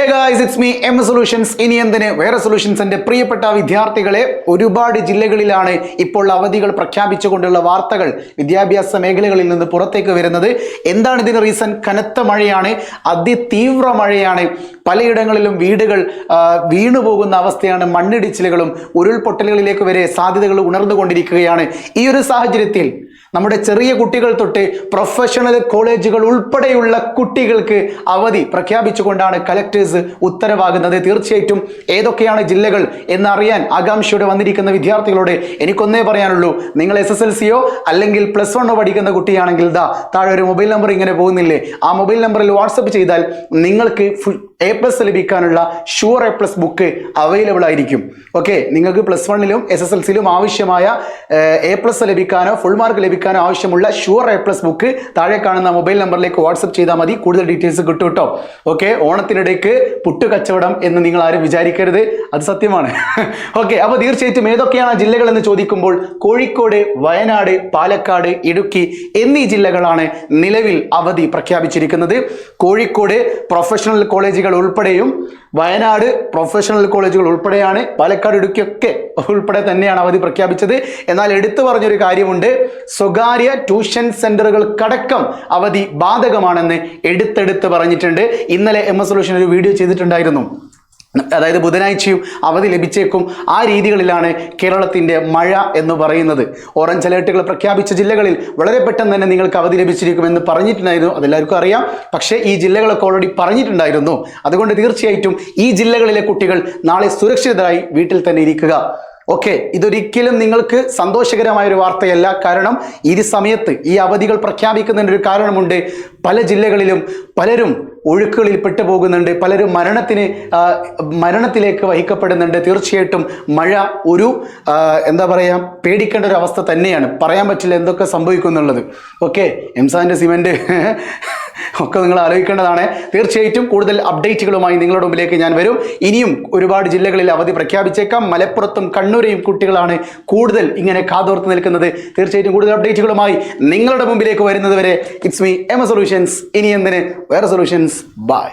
Hey guys, it's me M solutions. ഇനി എന്തിന് വേറെ സൊല്യൂഷൻസിന്റെ പ്രിയപ്പെട്ട വിദ്യാർത്ഥികളെ, ഒരുപാട് ജില്ലകളിലാണ് ഇപ്പോൾ അവധികൾ പ്രഖ്യാപിച്ചുകൊണ്ടുള്ള വാർത്തകൾ വിദ്യാഭ്യാസ മേഖലകളിൽ നിന്ന് പുറത്തേക്ക് വരുന്നത്. എന്താണ് ഇതിന് റീസൺ? കനത്ത മഴയാണ്, അതിതീവ്ര മഴയാണ്. പലയിടങ്ങളിലും വീടുകൾ വീണുപോകുന്ന അവസ്ഥയാണ്. മണ്ണിടിച്ചിലുകളും ഉരുൾപൊട്ടലുകളിലേക്ക് വരെ സാധ്യതകൾ ഉണർന്നുകൊണ്ടിരിക്കുകയാണ്. ഈ ഒരു സാഹചര്യത്തിൽ നമ്മുടെ ചെറിയ കുട്ടികൾ തൊട്ട് പ്രൊഫഷണൽ കോളേജുകൾ ഉൾപ്പെടെയുള്ള കുട്ടികൾക്ക് അവധി പ്രഖ്യാപിച്ചുകൊണ്ടാണ് കലക്ടേഴ്സ് ഉത്തരവാകുന്നത്. തീർച്ചയായിട്ടും ഏതൊക്കെയാണ് ജില്ലകൾ എന്നറിയാൻ ആകാംക്ഷയോടെ വന്നിരിക്കുന്ന വിദ്യാർത്ഥികളോട് എനിക്കൊന്നേ പറയാനുള്ളൂ. നിങ്ങൾ SSLCയോ അല്ലെങ്കിൽ +1 പഠിക്കുന്ന കുട്ടിയാണെങ്കിൽ താഴെ ഒരു മൊബൈൽ നമ്പർ ഇങ്ങനെ പോകുന്നില്ലേ, ആ മൊബൈൽ നമ്പറിൽ വാട്സപ്പ് ചെയ്താൽ നിങ്ങൾക്ക് A+ ലഭിക്കാനുള്ള ഷുവർ A+ ബുക്ക് അവൈലബിൾ ആയിരിക്കും. ഓക്കെ, നിങ്ങൾക്ക് +1ലും SSLCയിലും ആവശ്യമായ A+ ലഭിക്കാനോ ഫുൾ മാർക്ക് ലഭിക്കാനോ ആവശ്യമുള്ള ഷുവർ A+ ബുക്ക് താഴെ കാണുന്ന മൊബൈൽ നമ്പറിലേക്ക് വാട്സപ്പ് ചെയ്താൽ മതി. കൂടുതൽ ഡീറ്റെയിൽസ് കിട്ടും കേട്ടോ. ഓക്കെ, ഓണത്തിനിടയ്ക്ക് പുട്ട് കച്ചവടം എന്ന് നിങ്ങൾ ആരും വിചാരിക്കരുത്, അത് സത്യമാണ്. ഓക്കെ, അപ്പോൾ തീർച്ചയായിട്ടും ഏതൊക്കെയാണ് ജില്ലകൾ എന്ന് ചോദിക്കുമ്പോൾ കോഴിക്കോട്, വയനാട്, പാലക്കാട്, ഇടുക്കി എന്നീ ജില്ലകളാണ് നിലവിൽ അവധി പ്രഖ്യാപിച്ചിരിക്കുന്നത്. കോഴിക്കോട് പ്രൊഫഷണൽ കോളേജുകൾ ഉൾപ്പെടെയും, വയനാട് പ്രൊഫഷണൽ കോളേജുകൾ ഉൾപ്പെടെയാണ്, പാലക്കാട്, ഇടുക്കിയൊക്കെ ഉൾപ്പെടെ തന്നെയാണ് അവധി പ്രഖ്യാപിച്ചത്. എന്നാൽ എടുത്തു പറഞ്ഞൊരു കാര്യമുണ്ട്, സ്വകാര്യ ട്യൂഷൻ സെന്ററുകൾക്കടക്കം അവധി ബാധകമാണെന്ന് എടുത്തെടുത്ത് പറഞ്ഞിട്ടുണ്ട്. ഇന്നലെ MS സൊല്യൂഷൻ ഒരു വീഡിയോ ചെയ്തിട്ടുണ്ടായിരുന്നു. അതായത് ബുധനാഴ്ചയും അവധി ലഭിച്ചേക്കും. ആ രീതികളിലാണ് കേരളത്തിൻ്റെ മഴ എന്ന് പറയുന്നത്. ഓറഞ്ച് അലേർട്ടുകൾ പ്രഖ്യാപിച്ച ജില്ലകളിൽ വളരെ പെട്ടെന്ന് തന്നെ നിങ്ങൾക്ക് അവധി ലഭിച്ചിരിക്കുമെന്ന് പറഞ്ഞിട്ടുണ്ടായിരുന്നു, അതെല്ലാവർക്കും അറിയാം. പക്ഷേ ഈ ജില്ലകളൊക്കെ ഓൾറെഡി പറഞ്ഞിട്ടുണ്ടായിരുന്നു. അതുകൊണ്ട് തീർച്ചയായിട്ടും ഈ ജില്ലകളിലെ കുട്ടികൾ നാളെ സുരക്ഷിതരായി വീട്ടിൽ തന്നെ ഇരിക്കുക. ഓക്കെ, ഇതൊരിക്കലും നിങ്ങൾക്ക് സന്തോഷകരമായ ഒരു വാർത്തയല്ല. കാരണം ഈ സമയത്ത് ഈ അവധികൾ പ്രഖ്യാപിക്കുന്നതിൻ്റെ ഒരു കാരണമുണ്ട്. പല ജില്ലകളിലും പലരും ഒഴുക്കുകളിൽ പെട്ടുപോകുന്നുണ്ട്, പലരും മരണത്തിലേക്ക് വഹിക്കപ്പെടുന്നുണ്ട്. തീർച്ചയായിട്ടും മഴ ഒരു എന്താ പറയുക, പേടിക്കേണ്ട ഒരു അവസ്ഥ തന്നെയാണ്. പറയാൻ പറ്റില്ല എന്തൊക്കെ സംഭവിക്കുന്നുള്ളത്. ഓക്കെ, എംസാൻ്റെ സിമെൻറ്റ് ഒക്കെ നിങ്ങൾ ആലോചിക്കേണ്ടതാണ്. തീർച്ചയായിട്ടും കൂടുതൽ അപ്ഡേറ്റുകളുമായി നിങ്ങളുടെ മുമ്പിലേക്ക് ഞാൻ വരും. ഇനിയും ഒരുപാട് ജില്ലകളിൽ അവധി പ്രഖ്യാപിച്ചേക്കാം. മലപ്പുറത്തും കണ്ണൂരെയും കുട്ടികളാണ് കൂടുതൽ ഇങ്ങനെ കാതോർത്ത് നിൽക്കുന്നത്. തീർച്ചയായിട്ടും കൂടുതൽ അപ്ഡേറ്റുകളുമായി നിങ്ങളുടെ മുമ്പിലേക്ക് വരുന്നത് വരെ ഇറ്റ്സ് മീ എം സൊല്യൂഷൻസ്. ഇനി എന്തിന് വേറെ സൊല്യൂഷൻസ്. ബൈ.